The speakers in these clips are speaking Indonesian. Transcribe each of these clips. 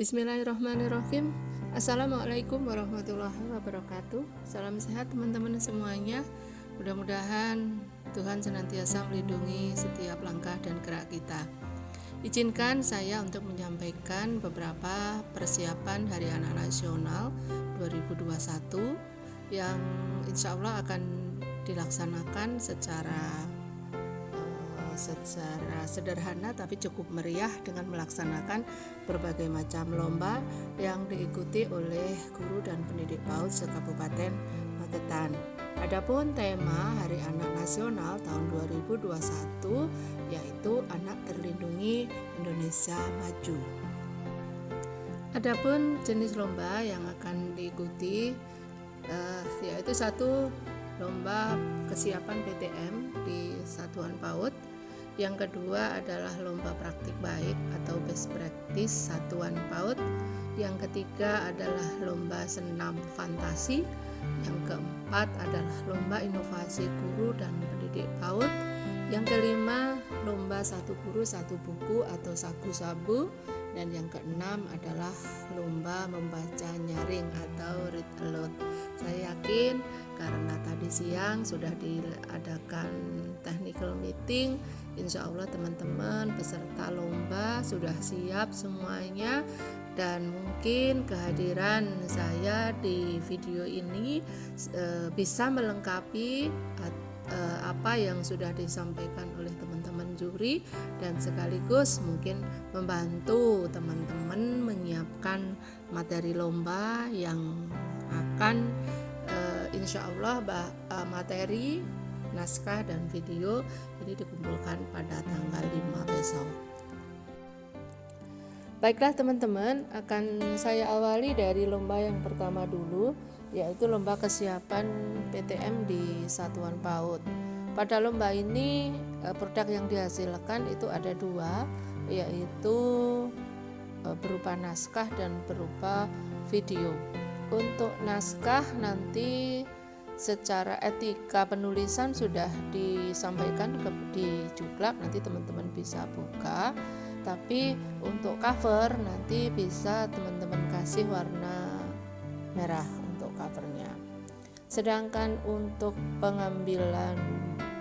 Bismillahirrahmanirrahim. Assalamualaikum warahmatullahi wabarakatuh. Salam sehat teman-teman semuanya. Mudah-mudahan Tuhan senantiasa melindungi setiap langkah dan gerak kita. Izinkan saya untuk menyampaikan beberapa persiapan Hari Anak Nasional 2021 yang insya Allah akan dilaksanakan secara sederhana tapi cukup meriah dengan melaksanakan berbagai macam lomba yang diikuti oleh guru dan pendidik PAUD se-Kabupaten Magetan. Adapun tema Hari Anak Nasional tahun 2021 yaitu Anak Terlindungi Indonesia Maju. Adapun jenis lomba yang akan diikuti yaitu satu, lomba kesiapan PTM di satuan PAUD. Yang kedua adalah lomba praktik baik atau best practice satuan PAUD. Yang ketiga adalah lomba senam fantasi. Yang keempat adalah lomba inovasi guru dan pendidik PAUD. Yang kelima, lomba satu guru satu buku atau sabu-sabu. Dan yang keenam adalah lomba membaca nyaring atau read aloud. Saya yakin karena tadi siang sudah diadakan technical meeting, insya Allah teman-teman peserta lomba sudah siap semuanya, dan mungkin kehadiran saya di video ini bisa melengkapi apa yang sudah disampaikan oleh teman-teman juri, dan sekaligus mungkin membantu teman-teman menyiapkan materi lomba yang akan insya Allah materi, naskah dan video ini dikumpulkan pada tanggal 5 besok. Baiklah teman-teman, akan saya awali dari lomba yang pertama dulu, yaitu lomba kesiapan PTM di satuan PAUD. Pada lomba ini produk yang dihasilkan itu ada dua, yaitu berupa naskah dan berupa video. Untuk naskah nanti secara etika penulisan sudah disampaikan di Juklak, nanti teman-teman bisa buka. Tapi untuk cover nanti bisa teman-teman kasih warna merah untuk covernya. Sedangkan untuk pengambilan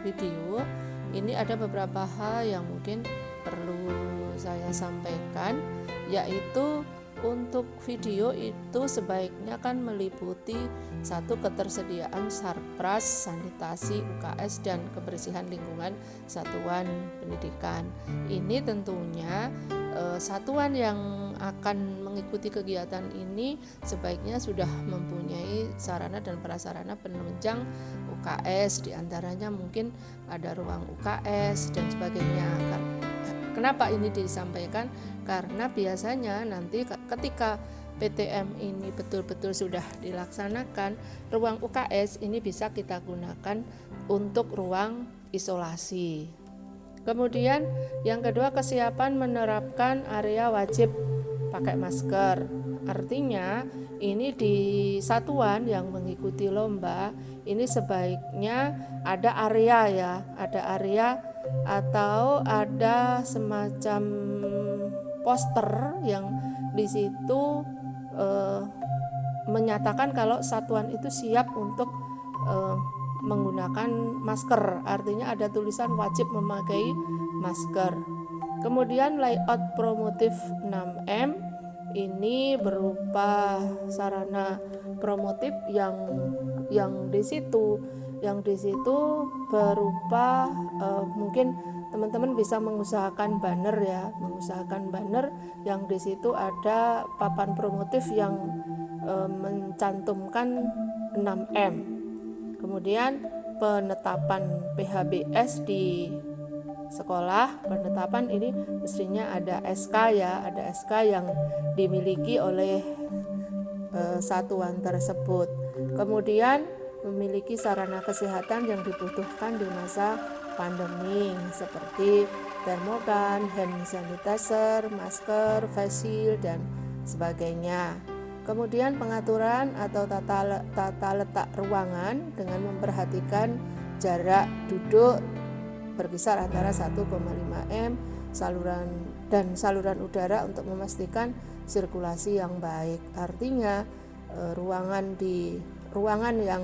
video ini ada beberapa hal yang mungkin perlu saya sampaikan, yaitu untuk video itu sebaiknya kan meliputi satu, ketersediaan sarpras, sanitasi, UKS, dan kebersihan lingkungan satuan pendidikan. Ini tentunya satuan yang akan mengikuti kegiatan ini sebaiknya sudah mempunyai sarana dan prasarana penunjang UKS, diantaranya mungkin ada ruang UKS dan sebagainya. Kenapa ini disampaikan? Karena biasanya nanti ketika PTM ini betul-betul sudah dilaksanakan, ruang UKS ini bisa kita gunakan untuk ruang isolasi. Kemudian yang kedua, kesiapan menerapkan area wajib pakai masker. Artinya ini di satuan yang mengikuti lomba ini sebaiknya ada area ya, ada area atau ada semacam poster yang di situ menyatakan kalau satuan itu siap untuk menggunakan masker. Artinya ada tulisan wajib memakai masker. Kemudian layout promotif 6M ini berupa sarana promotif yang di situ berupa mungkin teman-teman bisa mengusahakan banner ya, mengusahakan banner yang di situ ada papan promotif yang mencantumkan 6M. Kemudian penetapan PHBS di sekolah, penetapan ini mestinya ada SK ya, ada SK yang dimiliki oleh satuan tersebut. Kemudian memiliki sarana kesehatan yang dibutuhkan di masa pandemi seperti termogan, hand sanitizer, masker, face shield dan sebagainya. Kemudian pengaturan atau tata letak ruangan dengan memperhatikan jarak duduk berkisar antara 1,5 m, saluran dan saluran udara untuk memastikan sirkulasi yang baik. Artinya ruangan yang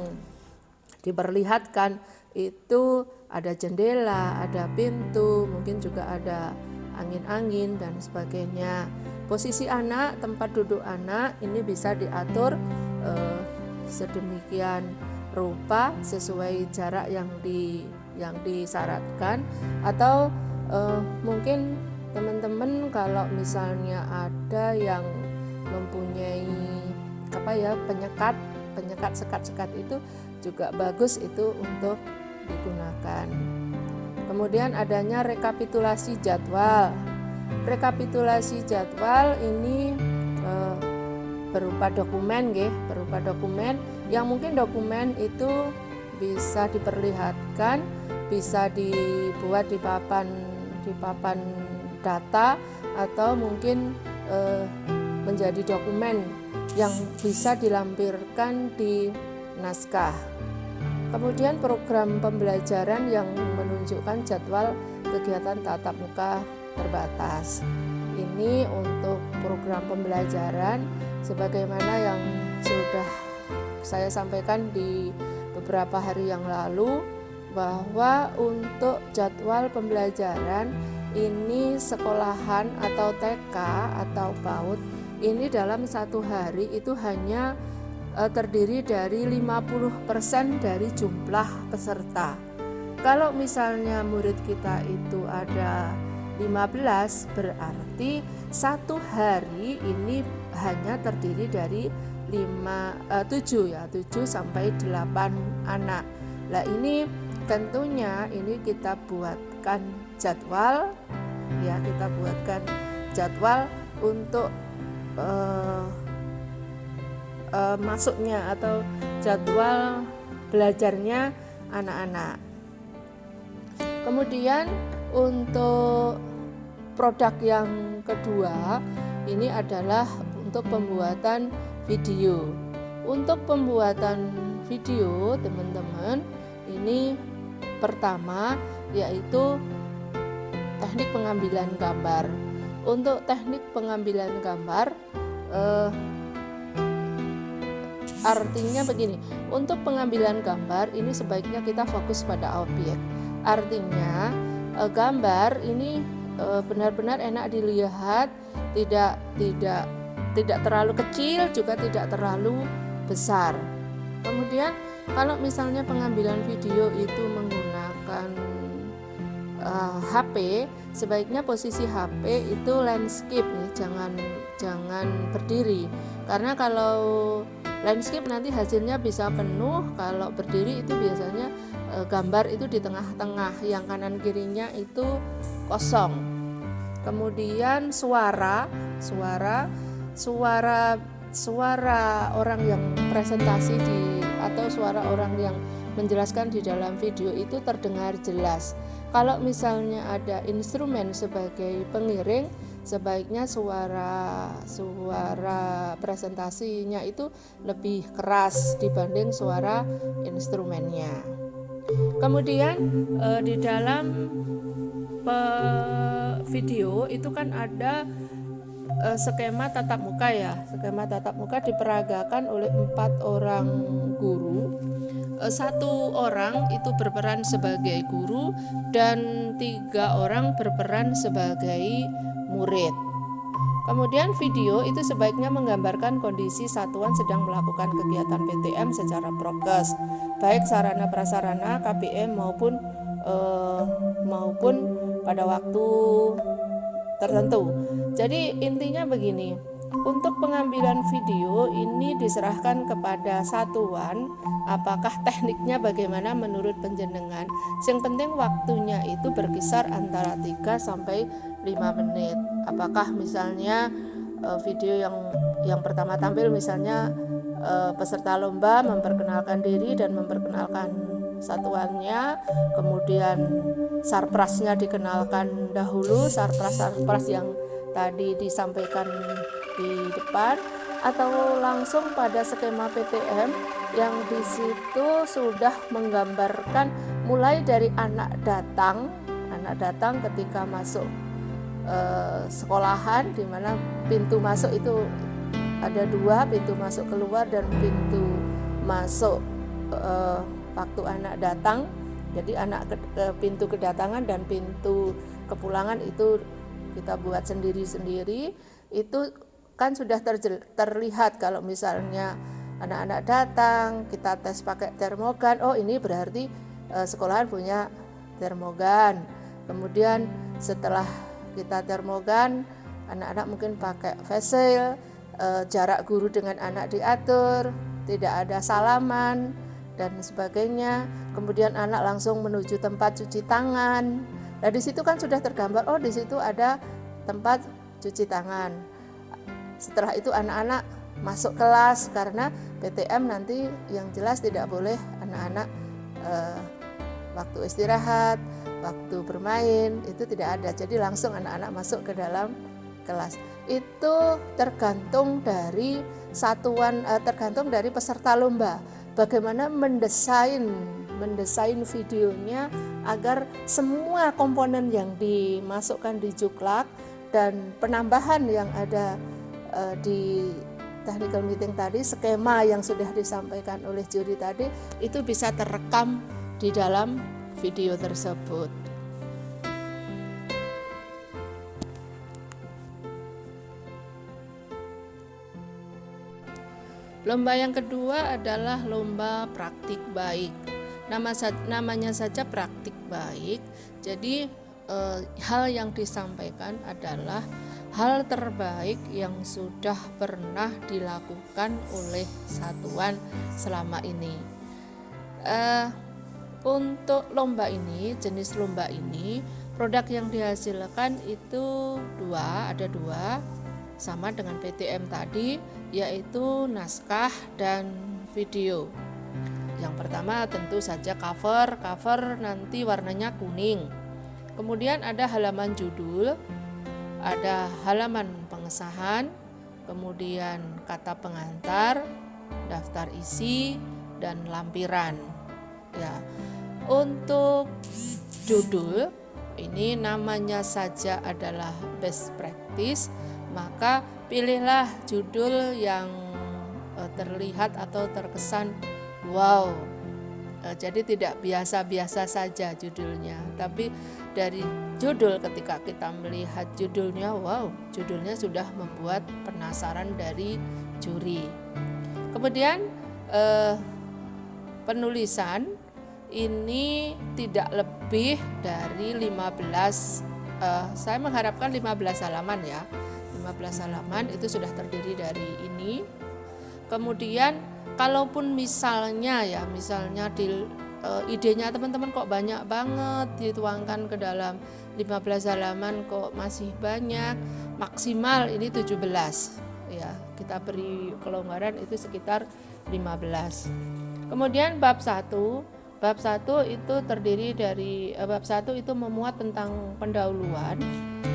diperlihatkan itu ada jendela, ada pintu, mungkin juga ada angin-angin dan sebagainya. Posisi anak, tempat duduk anak ini bisa diatur sedemikian rupa sesuai jarak yang disyaratkan, atau mungkin teman-teman kalau misalnya ada yang mempunyai penyekat sekat-sekat itu juga bagus itu untuk digunakan. Kemudian adanya rekapitulasi jadwal. Rekapitulasi jadwal ini berupa dokumen yang mungkin dokumen itu bisa diperlihatkan, bisa dibuat di papan data, atau mungkin menjadi dokumen yang bisa dilampirkan di naskah. Kemudian program pembelajaran yang menunjukkan jadwal kegiatan tatap muka terbatas. Ini untuk program pembelajaran sebagaimana yang sudah saya sampaikan di beberapa hari yang lalu, bahwa untuk jadwal pembelajaran ini sekolahan atau TK atau PAUD ini dalam satu hari itu hanya terdiri dari 50% dari jumlah peserta. Kalau misalnya murid kita itu ada 15, berarti satu hari ini hanya terdiri dari 7 sampai 8 anak. Nah ini tentunya ini kita buatkan jadwal, ya kita buatkan jadwal untuk masuknya atau jadwal belajarnya anak-anak. Kemudian untuk produk yang kedua ini adalah untuk pembuatan video. Untuk pembuatan video teman-teman, ini pertama yaitu teknik pengambilan gambar. Untuk teknik pengambilan gambar artinya begini, untuk pengambilan gambar ini sebaiknya kita fokus pada objek. Artinya gambar ini benar-benar enak dilihat, tidak terlalu kecil juga tidak terlalu besar. Kemudian kalau misalnya pengambilan video itu menggunakan HP, sebaiknya posisi HP itu landscape nih, jangan berdiri. Karena kalau landscape nanti hasilnya bisa penuh, kalau berdiri itu biasanya gambar itu di tengah-tengah, yang kanan kirinya itu kosong. Kemudian suara orang yang presentasi atau suara orang yang menjelaskan di dalam video itu terdengar jelas. Kalau misalnya ada instrumen sebagai pengiring, sebaiknya suara presentasinya itu lebih keras dibanding suara instrumennya. Kemudian di dalam video itu kan ada skema tatap muka ya. Skema tatap muka diperagakan oleh 4 orang guru. 1 orang itu berperan sebagai guru dan 3 orang berperan sebagai murid. Kemudian video itu sebaiknya menggambarkan kondisi satuan sedang melakukan kegiatan PTM secara prokes, baik sarana prasarana KBM maupun pada waktu tertentu. Jadi intinya begini, untuk pengambilan video ini diserahkan kepada satuan, apakah tekniknya bagaimana menurut penjenengan. Yang penting waktunya itu berkisar antara 3 sampai 5 menit. Apakah misalnya video yang pertama tampil misalnya peserta lomba memperkenalkan diri dan memperkenalkan satuannya, kemudian sarprasnya dikenalkan dahulu, sarpras yang tadi disampaikan di depan, atau langsung pada skema PTM yang di situ sudah menggambarkan mulai dari anak datang ketika masuk sekolahan di mana pintu masuk itu ada 2, pintu masuk keluar dan pintu masuk waktu anak datang. Jadi pintu kedatangan dan pintu kepulangan itu kita buat sendiri-sendiri. Itu kan sudah terlihat kalau misalnya anak-anak datang, kita tes pakai termogan, oh ini berarti sekolahan punya termogan. Kemudian setelah kita termogan, anak-anak mungkin pakai face shield, jarak guru dengan anak diatur, tidak ada salaman dan sebagainya. Kemudian anak langsung menuju tempat cuci tangan. Nah di situ kan sudah tergambar, oh di situ ada tempat cuci tangan. Setelah itu anak-anak masuk kelas, karena PTM nanti yang jelas tidak boleh anak-anak waktu istirahat, waktu bermain itu tidak ada. Jadi langsung anak-anak masuk ke dalam kelas. Itu tergantung dari tergantung dari peserta lomba. Bagaimana mendesain videonya agar semua komponen yang dimasukkan di Juklak dan penambahan yang ada di technical meeting tadi, skema yang sudah disampaikan oleh juri tadi itu bisa terekam di dalam video tersebut. Lomba yang kedua adalah lomba praktik baik. Namanya saja praktik baik. Jadi hal yang disampaikan adalah hal terbaik yang sudah pernah dilakukan oleh satuan selama ini. Untuk lomba ini, jenis lomba ini, produk yang dihasilkan itu ada dua, sama dengan PTM tadi, yaitu naskah dan video. Yang pertama tentu saja cover nanti warnanya kuning. Kemudian ada halaman judul, ada halaman pengesahan, kemudian kata pengantar, daftar isi, dan lampiran. Ya, untuk judul ini namanya saja adalah best practice, maka pilihlah judul yang terlihat atau terkesan wow. Jadi tidak biasa-biasa saja judulnya, tapi dari judul ketika kita melihat judulnya, wow, judulnya sudah membuat penasaran dari juri. Kemudian penulisan ini tidak lebih dari 15, saya mengharapkan 15 halaman ya. 15 halaman itu sudah terdiri dari ini. Kemudian kalaupun misalnya idenya teman-teman kok banyak banget dituangkan ke dalam 15 halaman kok masih banyak, maksimal ini 17 ya, kita beri kelonggaran itu sekitar 15. Kemudian bab 1 itu terdiri dari bab 1 itu memuat tentang pendahuluan.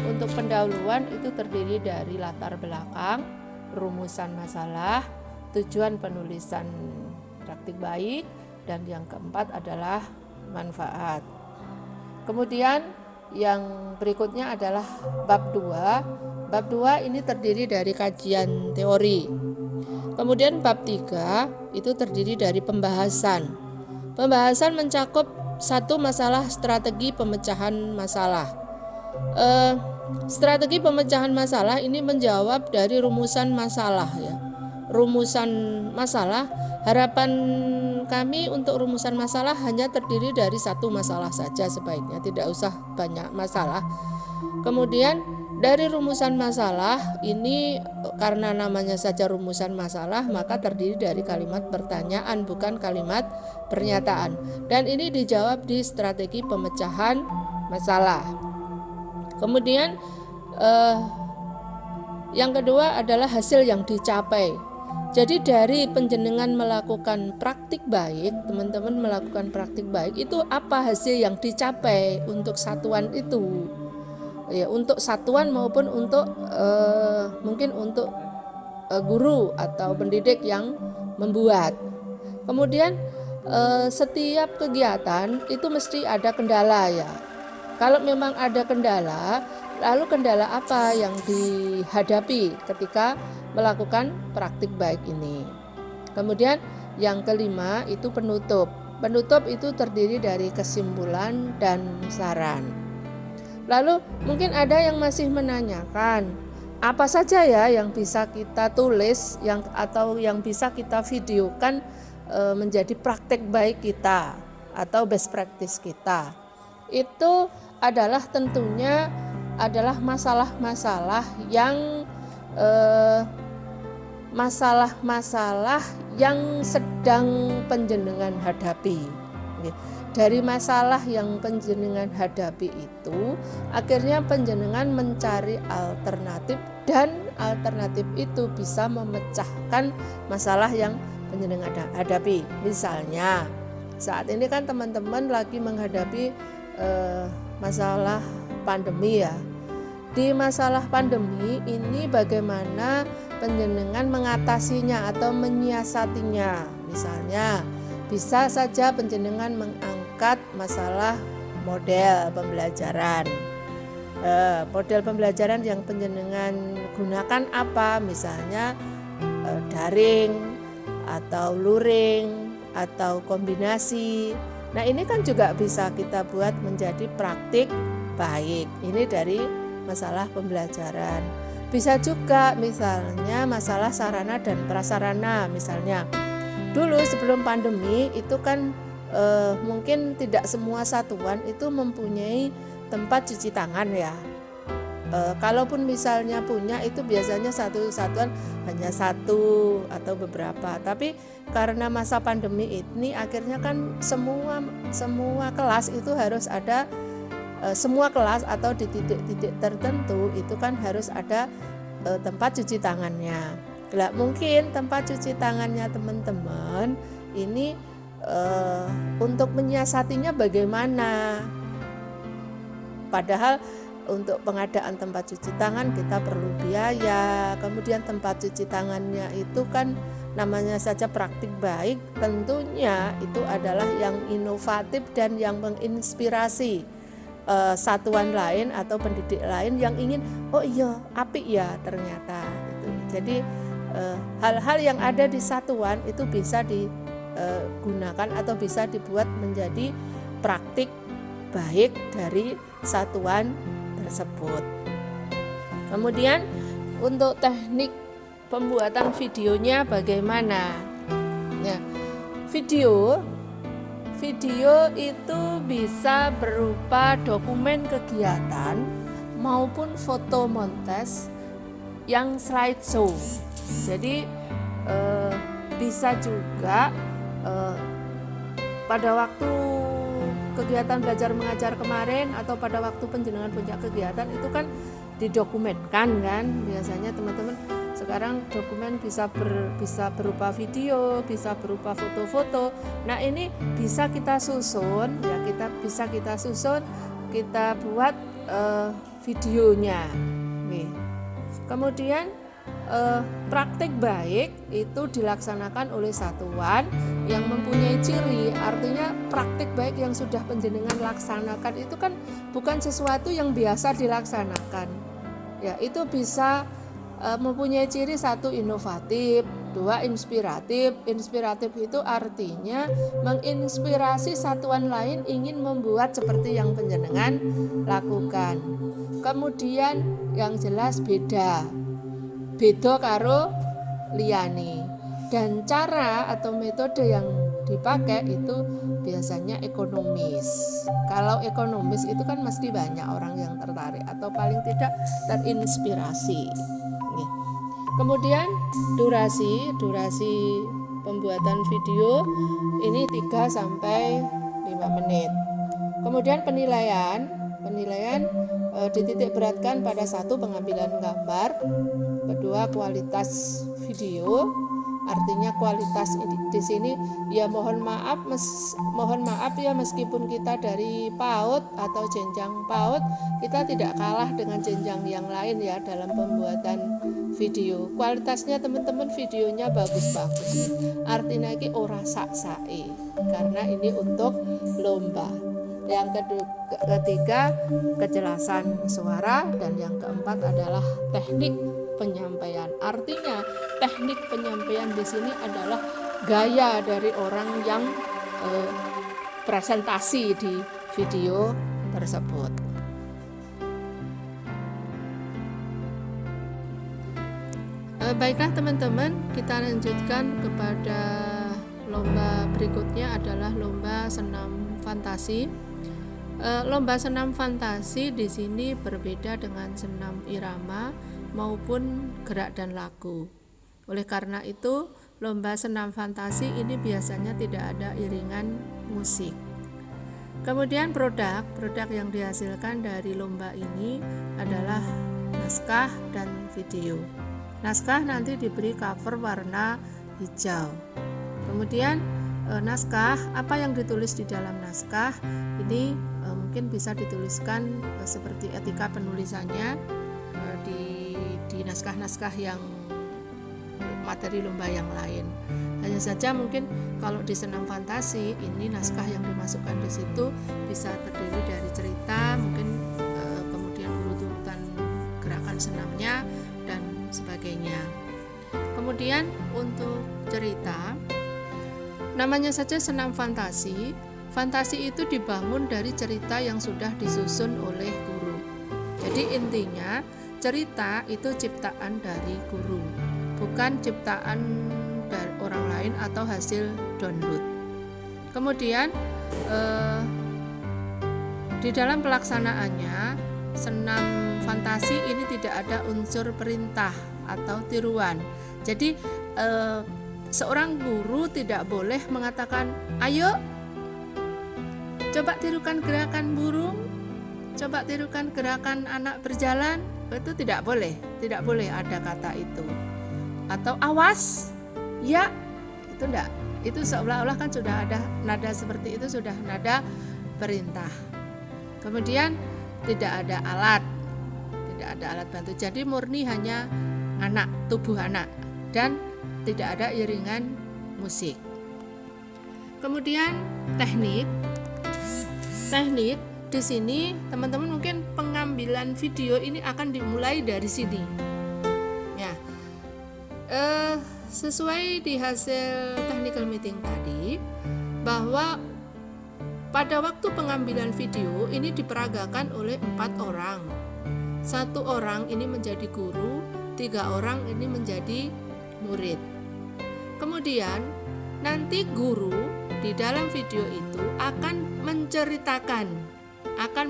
Untuk pendahuluan itu terdiri dari latar belakang, rumusan masalah, tujuan penulisan praktik baik, dan yang keempat adalah manfaat. Kemudian yang berikutnya adalah bab 2. Bab 2 ini terdiri dari kajian teori. Kemudian bab 3 itu terdiri dari pembahasan. Pembahasan mencakup satu masalah strategi pemecahan masalah. Strategi pemecahan masalah ini menjawab dari rumusan masalah ya. Rumusan masalah, harapan kami untuk rumusan masalah hanya terdiri dari satu masalah saja sebaiknya, tidak usah banyak masalah. Kemudian dari rumusan masalah ini karena namanya saja rumusan masalah, maka terdiri dari kalimat pertanyaan bukan kalimat pernyataan. Dan ini dijawab di strategi pemecahan masalah. Kemudian yang kedua adalah hasil yang dicapai. Jadi dari penjenengan melakukan praktik baik, teman-teman melakukan praktik baik, itu apa hasil yang dicapai untuk satuan itu? Ya, untuk satuan maupun untuk mungkin untuk guru atau pendidik yang membuat. Kemudian setiap kegiatan itu mesti ada kendala ya. Kalau memang ada kendala, Lalu kendala apa yang dihadapi ketika melakukan praktik baik ini? Kemudian yang kelima itu penutup. Penutup itu terdiri dari kesimpulan dan saran. Lalu mungkin ada yang masih menanyakan, apa saja ya yang bisa kita tulis atau yang bisa kita videokan menjadi praktik baik kita atau best practice kita. Itu adalah tentunya adalah masalah-masalah yang sedang panjenengan hadapi. Dari masalah yang panjenengan hadapi itu, akhirnya panjenengan mencari alternatif, dan alternatif itu bisa memecahkan masalah yang panjenengan hadapi. Misalnya, saat ini kan teman-teman lagi menghadapi masalah pandemi ya. Di masalah pandemi ini bagaimana panjenengan mengatasinya atau menyiasatinya. Misalnya, bisa saja panjenengan mengangkat masalah model pembelajaran. Model pembelajaran yang panjenengan gunakan apa? Misalnya daring atau luring atau kombinasi. Nah, ini kan juga bisa kita buat menjadi praktik baik. Ini dari masalah pembelajaran. Bisa juga misalnya masalah sarana dan prasarana. Misalnya dulu sebelum pandemi itu kan mungkin tidak semua satuan itu mempunyai tempat cuci tangan ya. Kalaupun misalnya punya, itu biasanya satu satuan hanya satu atau beberapa. Tapi karena masa pandemi ini akhirnya kan semua kelas itu harus ada, semua kelas atau di titik-titik tertentu itu kan harus ada tempat cuci tangannya. Nah, mungkin tempat cuci tangannya teman-teman ini untuk menyiasatinya bagaimana? Padahal untuk pengadaan tempat cuci tangan kita perlu biaya. Kemudian tempat cuci tangannya itu kan namanya saja praktik baik, tentunya itu adalah yang inovatif dan yang menginspirasi satuan lain atau pendidik lain yang ingin, oh iya apik ya ternyata gitu. Jadi hal-hal yang ada di satuan itu bisa digunakan atau bisa dibuat menjadi praktik baik dari satuan tersebut. Kemudian untuk teknik pembuatan videonya bagaimana? Ya, video itu bisa berupa dokumen kegiatan maupun foto montage yang slideshow. Jadi bisa juga pada waktu kegiatan belajar mengajar kemarin atau pada waktu panjenengan punya kegiatan itu kan didokumenkan kan. Biasanya teman-teman sekarang dokumen bisa berupa video, bisa berupa foto-foto. Nah, ini bisa kita susun ya, kita buat videonya. Nih. Kemudian praktik baik itu dilaksanakan oleh satuan yang mempunyai ciri. Artinya praktik baik yang sudah panjenengan laksanakan itu kan bukan sesuatu yang biasa dilaksanakan. Ya, itu bisa mempunyai ciri: satu, inovatif; dua, inspiratif. Inspiratif itu artinya menginspirasi satuan lain ingin membuat seperti yang panjenengan lakukan. Kemudian yang jelas beda karo liyane, dan cara atau metode yang dipakai itu biasanya ekonomis. Kalau ekonomis itu kan mesti banyak orang yang tertarik atau paling tidak terinspirasi. Kemudian durasi pembuatan video ini 3 sampai 5 menit. Kemudian penilaian dititik beratkan pada 1, pengambilan gambar; kedua, kualitas video. Artinya kualitas di sini ya mohon maaf ya, meskipun kita dari PAUD atau jenjang PAUD, kita tidak kalah dengan jenjang yang lain ya dalam pembuatan video. Kualitasnya teman-teman videonya bagus-bagus. Artinya ini ora sak-sake karena ini untuk lomba. yang ketiga kejelasan suara, dan yang keempat adalah teknik penyampaian. Artinya teknik penyampaian di sini adalah gaya dari orang yang presentasi di video tersebut. Baiklah teman-teman, kita lanjutkan kepada lomba berikutnya adalah lomba senam fantasi. Lomba senam fantasi di sini berbeda dengan senam irama maupun gerak dan lagu. Oleh karena itu, lomba senam fantasi ini biasanya tidak ada iringan musik. Kemudian produk yang dihasilkan dari lomba ini adalah naskah dan video. Naskah nanti diberi cover warna hijau. Kemudian naskah, apa yang ditulis di dalam naskah ini mungkin bisa dituliskan seperti etika penulisannya di naskah-naskah yang materi lomba yang lain. Hanya saja mungkin kalau di senam fantasi ini naskah yang dimasukkan di situ bisa terdiri dari cerita, mungkin kemudian urut-urutan gerakan senamnya dan sebagainya. Kemudian untuk cerita, namanya saja senam fantasi. Fantasi itu dibangun dari cerita yang sudah disusun oleh guru. Jadi intinya cerita itu ciptaan dari guru, bukan ciptaan dari orang lain atau hasil download. Kemudian di dalam pelaksanaannya senam fantasi ini tidak ada unsur perintah atau tiruan. Jadi seorang guru tidak boleh mengatakan, ayo coba tirukan gerakan burung, coba tirukan gerakan anak berjalan. Itu tidak boleh ada kata itu. Atau awas, ya, itu enggak. Itu seolah-olah kan sudah ada nada seperti itu, sudah nada perintah. Kemudian tidak ada alat bantu. Jadi murni hanya tubuh anak, dan tidak ada iringan musik. Kemudian teknik di sini teman-teman mungkin pengambilan video ini akan dimulai dari sini. Ya, sesuai di hasil technical meeting tadi, bahwa pada waktu pengambilan video ini diperagakan oleh 4 orang. 1 orang ini menjadi guru, 3 orang ini menjadi murid. Kemudian nanti guru di dalam video itu akan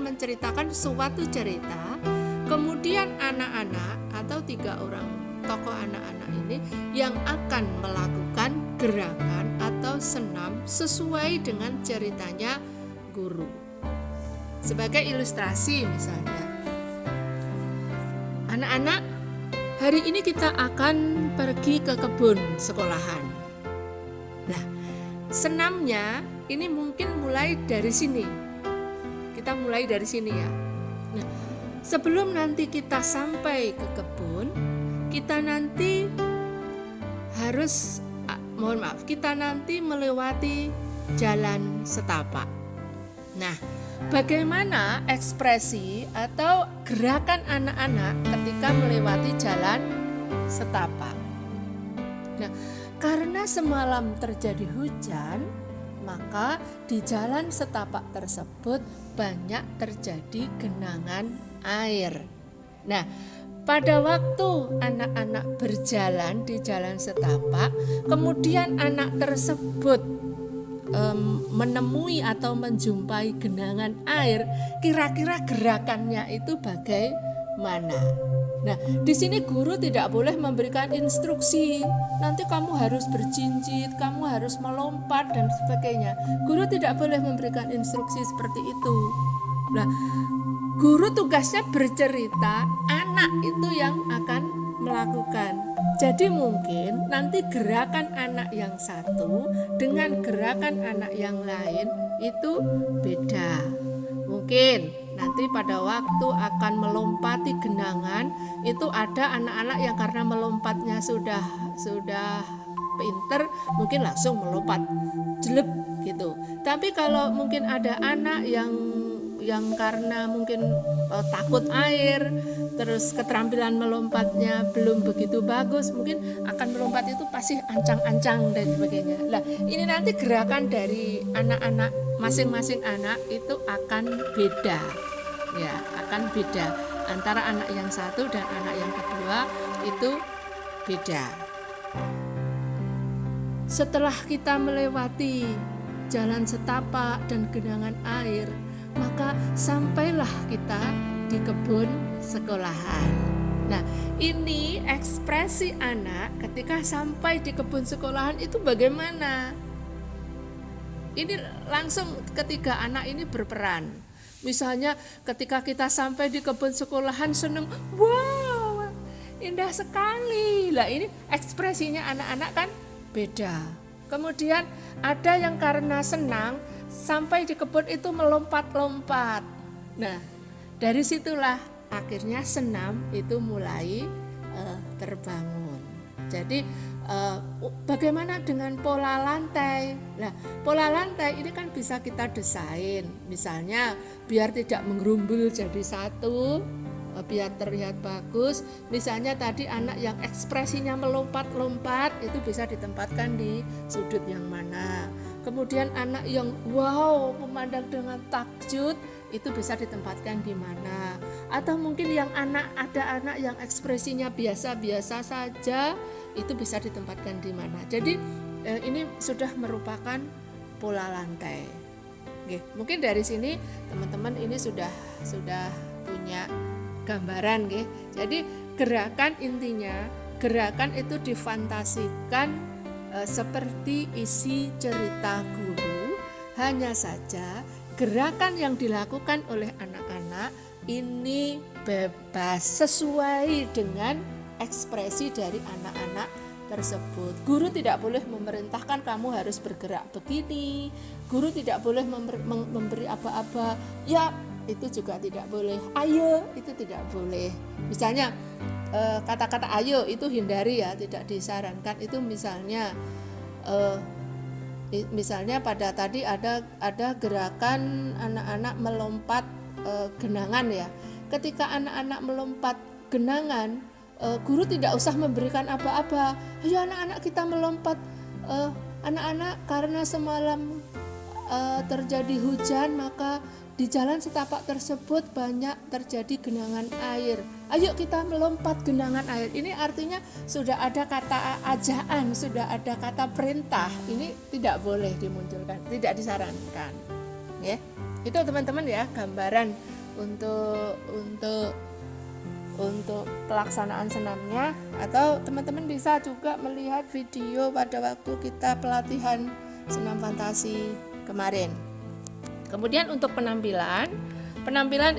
menceritakan suatu cerita. Kemudian anak-anak atau 3 orang tokoh anak-anak ini yang akan melakukan gerakan atau senam sesuai dengan ceritanya guru. Sebagai ilustrasi misalnya, anak-anak, hari ini kita akan pergi ke kebun sekolahan. Nah, senamnya ini mungkin mulai dari sini. Kita mulai dari sini ya. Nah, sebelum nanti kita sampai ke kebun, kita nanti kita nanti melewati jalan setapak. Nah, bagaimana ekspresi atau gerakan anak-anak ketika melewati jalan setapak? Nah, karena semalam terjadi hujan, maka di jalan setapak tersebut banyak terjadi genangan air. Nah, pada waktu anak-anak berjalan di jalan setapak, kemudian anak tersebut menemui atau menjumpai genangan air, kira-kira gerakannya itu bagaimana? Nah, di sini guru tidak boleh memberikan instruksi, nanti kamu harus berjinjit, kamu harus melompat dan sebagainya. Guru tidak boleh memberikan instruksi seperti itu. Nah, guru tugasnya bercerita, anak itu yang akan melakukan. Jadi mungkin nanti gerakan anak yang satu dengan gerakan anak yang lain itu beda. Mungkin nanti pada waktu akan melompati genangan itu ada anak-anak yang karena melompatnya sudah pinter mungkin langsung melompat jelek gitu. Tapi kalau mungkin ada anak yang karena mungkin takut air, terus keterampilan melompatnya belum begitu bagus, mungkin akan melompat itu pasti ancang-ancang dan sebagainya. Nah, ini nanti gerakan dari anak-anak, masing-masing anak itu akan beda, ya, akan beda antara anak yang satu dan anak yang kedua itu beda. Setelah kita melewati jalan setapak dan genangan air, maka sampailah kita di kebun sekolahan. Nah, ini ekspresi anak ketika sampai di kebun sekolahan itu bagaimana? Ini langsung ketiga anak ini berperan. Misalnya ketika kita sampai di kebun sekolahan seneng, wow, indah sekali. Lah ini ekspresinya anak-anak kan beda. Kemudian ada yang karena senang sampai di kebun itu melompat-lompat. Nah, dari situlah akhirnya senam itu mulai terbangun. Jadi bagaimana dengan pola lantai? Nah, pola lantai ini kan bisa kita desain. Misalnya biar tidak menggerumbul jadi satu, biar terlihat bagus. Misalnya tadi anak yang ekspresinya melompat-lompat itu bisa ditempatkan di sudut yang mana. Kemudian anak yang wow memandang dengan takjub itu bisa ditempatkan di mana. Atau mungkin yang ada anak yang ekspresinya biasa-biasa saja itu bisa ditempatkan di mana. Jadi ini sudah merupakan pola lantai. Oke, mungkin dari sini teman-teman ini sudah punya gambaran, nggih. Jadi gerakan intinya, gerakan itu difantasikan seperti isi cerita guru, hanya saja gerakan yang dilakukan oleh anak-anak ini bebas sesuai dengan ekspresi dari anak-anak tersebut. Guru tidak boleh memerintahkan kamu harus bergerak begini, guru tidak boleh memberi apa-apa, ya itu juga tidak boleh, ayo itu tidak boleh. Misalnya kata-kata ayo itu hindari ya, tidak disarankan. Itu misalnya pada tadi ada gerakan anak-anak melompat genangan ya. Ketika anak-anak melompat genangan, guru tidak usah memberikan apa-apa. Ayo anak-anak kita melompat, anak-anak karena semalam terjadi hujan maka di jalan setapak tersebut banyak terjadi genangan air. Ayo kita melompat genangan air. Ini artinya sudah ada kata ajaan, sudah ada kata perintah. Ini tidak boleh dimunculkan, tidak disarankan. Ya, itu teman-teman ya gambaran untuk pelaksanaan senamnya. Atau teman-teman bisa juga melihat video pada waktu kita pelatihan senam fantasi kemarin. Kemudian untuk penampilan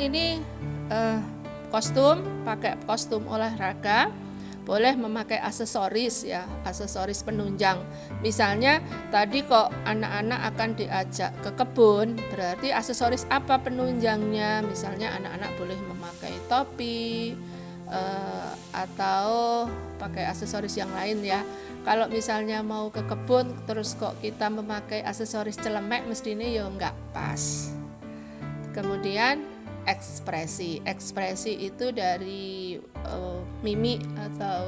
ini kostum, pakai kostum olahraga, boleh memakai aksesoris ya, aksesoris penunjang. Misalnya tadi kok anak-anak akan diajak ke kebun, berarti aksesoris apa penunjangnya? Misalnya anak-anak boleh memakai topi atau pakai aksesoris yang lain ya. Kalau misalnya mau ke kebun terus kok kita memakai aksesoris celemek, mestinya ya enggak pas. Kemudian ekspresi itu dari mimik atau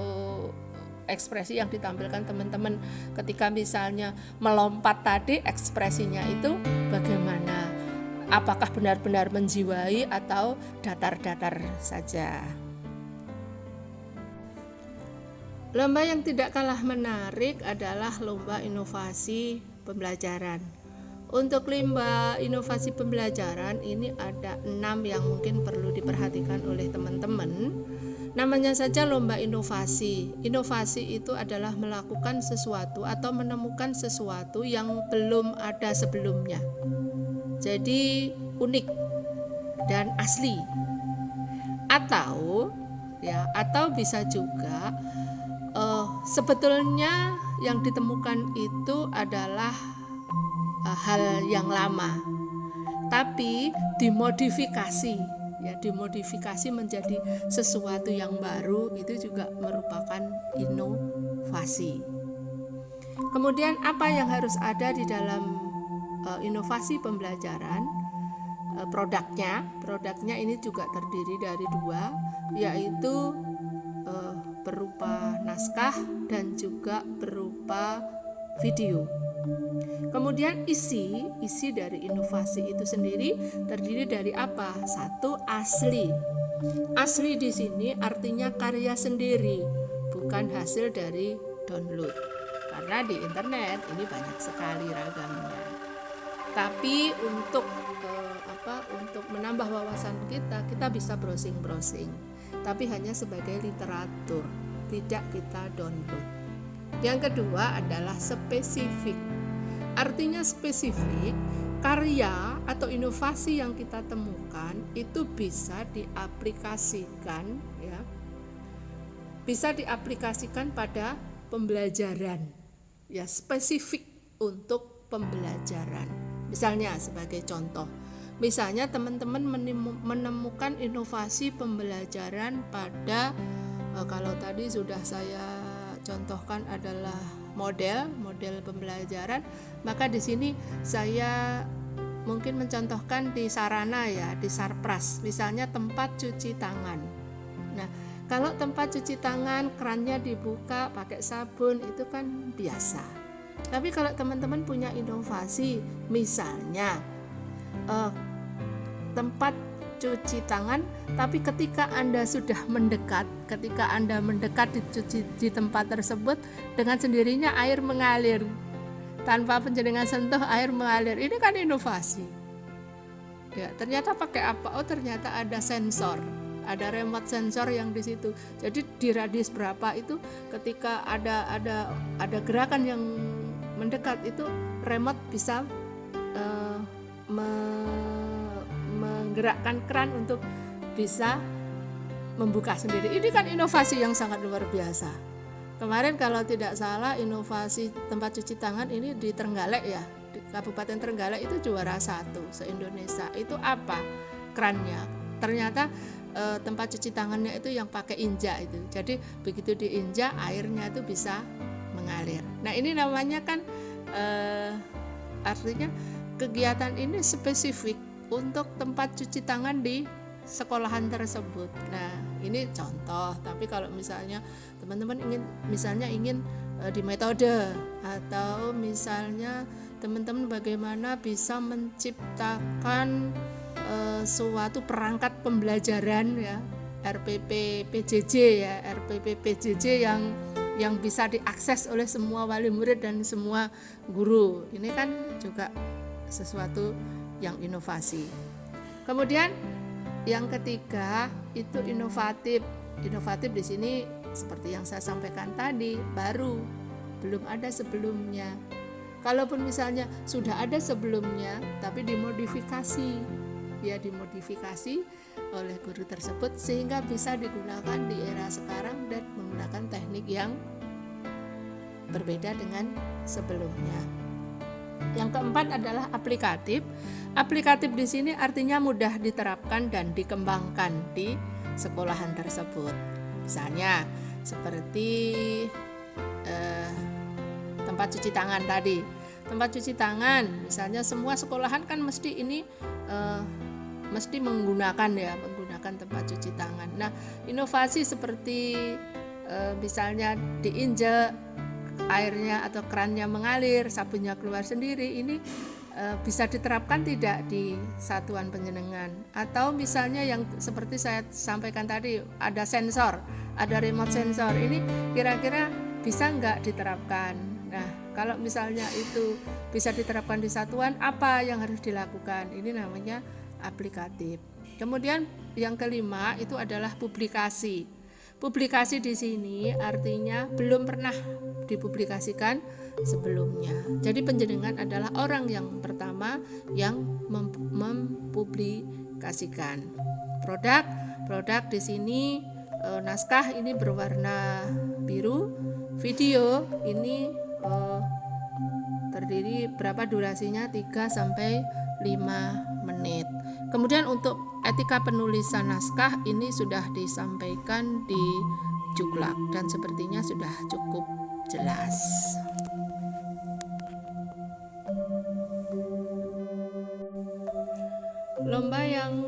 ekspresi yang ditampilkan teman-teman ketika misalnya melompat tadi, ekspresinya itu bagaimana? Apakah benar-benar menjiwai atau datar-datar saja? Lomba yang tidak kalah menarik adalah lomba inovasi pembelajaran. Untuk lomba inovasi pembelajaran ini ada 6 yang mungkin perlu diperhatikan oleh teman-teman. Namanya saja lomba inovasi. Inovasi itu adalah melakukan sesuatu atau menemukan sesuatu yang belum ada sebelumnya. Jadi unik dan asli. Atau bisa juga sebetulnya yang ditemukan itu adalah hal yang lama, tapi dimodifikasi menjadi sesuatu yang baru. Itu juga merupakan inovasi. Kemudian apa yang harus ada di dalam inovasi pembelajaran? Produknya ini juga terdiri dari dua, yaitu berupa naskah dan juga berupa video. Kemudian isi dari inovasi itu sendiri terdiri dari apa? Satu, asli. Asli di sini artinya karya sendiri, bukan hasil dari download. Karena di internet ini banyak sekali ragamnya. Tapi untuk menambah wawasan kita bisa browsing. Tapi hanya sebagai literatur, tidak kita download. Yang kedua adalah spesifik. Artinya spesifik, karya atau inovasi yang kita temukan itu bisa diaplikasikan ya. Bisa diaplikasikan pada pembelajaran. Ya, spesifik untuk pembelajaran. Misalnya sebagai contoh, misalnya teman-teman menemukan inovasi pembelajaran pada kalau tadi sudah saya contohkan adalah model pembelajaran, maka di sini saya mungkin mencontohkan di sarana ya, di sarpras, misalnya tempat cuci tangan. Nah, kalau tempat cuci tangan kerannya dibuka pakai sabun itu kan biasa. Tapi kalau teman-teman punya inovasi, misalnya tempat cuci tangan, tapi ketika Anda sudah mendekat di tempat tersebut, dengan sendirinya air mengalir tanpa penjenengan sentuh, air mengalir. Ini kan inovasi. Ya, ternyata pakai apa? Oh, ternyata ada sensor, ada remote sensor yang di situ. Jadi di radius berapa itu ketika ada gerakan yang mendekat itu remote bisa menggerakkan keran untuk bisa membuka sendiri. Ini kan inovasi yang sangat luar biasa. Kemarin kalau tidak salah inovasi tempat cuci tangan ini di Trenggalek ya, di Kabupaten Trenggalek itu juara 1 se-Indonesia. Itu apa? Kerannya. Ternyata tempat cuci tangannya itu yang pakai injak itu. Jadi begitu diinjak airnya itu bisa mengalir. Nah, ini namanya kan artinya kegiatan ini spesifik untuk tempat cuci tangan di sekolahan tersebut. Nah, ini contoh. Tapi kalau misalnya teman-teman ingin di metode, atau misalnya teman-teman bagaimana bisa menciptakan suatu perangkat pembelajaran ya, RPP PJJ ya, RPP PJJ yang bisa diakses oleh semua wali murid dan semua guru. Ini kan juga sesuatu yang inovasi. Kemudian yang ketiga itu inovatif. Inovatif di sini seperti yang saya sampaikan tadi, baru, belum ada sebelumnya. Kalaupun misalnya sudah ada sebelumnya tapi dimodifikasi oleh guru tersebut sehingga bisa digunakan di era sekarang dan menggunakan teknik yang berbeda dengan sebelumnya. Yang keempat adalah aplikatif. Aplikatif di sini artinya mudah diterapkan dan dikembangkan di sekolahan tersebut. Misalnya seperti tempat cuci tangan tadi. Tempat cuci tangan, misalnya semua sekolahan kan mesti menggunakan tempat cuci tangan. Nah, inovasi seperti misalnya diinjek airnya atau kerannya mengalir, sabunnya keluar sendiri, ini bisa diterapkan tidak di satuan penjenengan. Atau misalnya yang seperti saya sampaikan tadi, ada sensor, ada remote sensor, ini kira-kira bisa nggak diterapkan. Nah, kalau misalnya itu bisa diterapkan di satuan, apa yang harus dilakukan? Ini namanya aplikatif. Kemudian yang kelima itu adalah publikasi. Publikasi di sini artinya belum pernah dipublikasikan sebelumnya. Jadi penjenengan adalah orang yang pertama yang mempublikasikan produk di sini. Naskah ini berwarna biru, video ini terdiri berapa durasinya 3-5 menit. Kemudian untuk etika penulisan naskah ini sudah disampaikan di Juklak dan sepertinya sudah cukup jelas. Lomba yang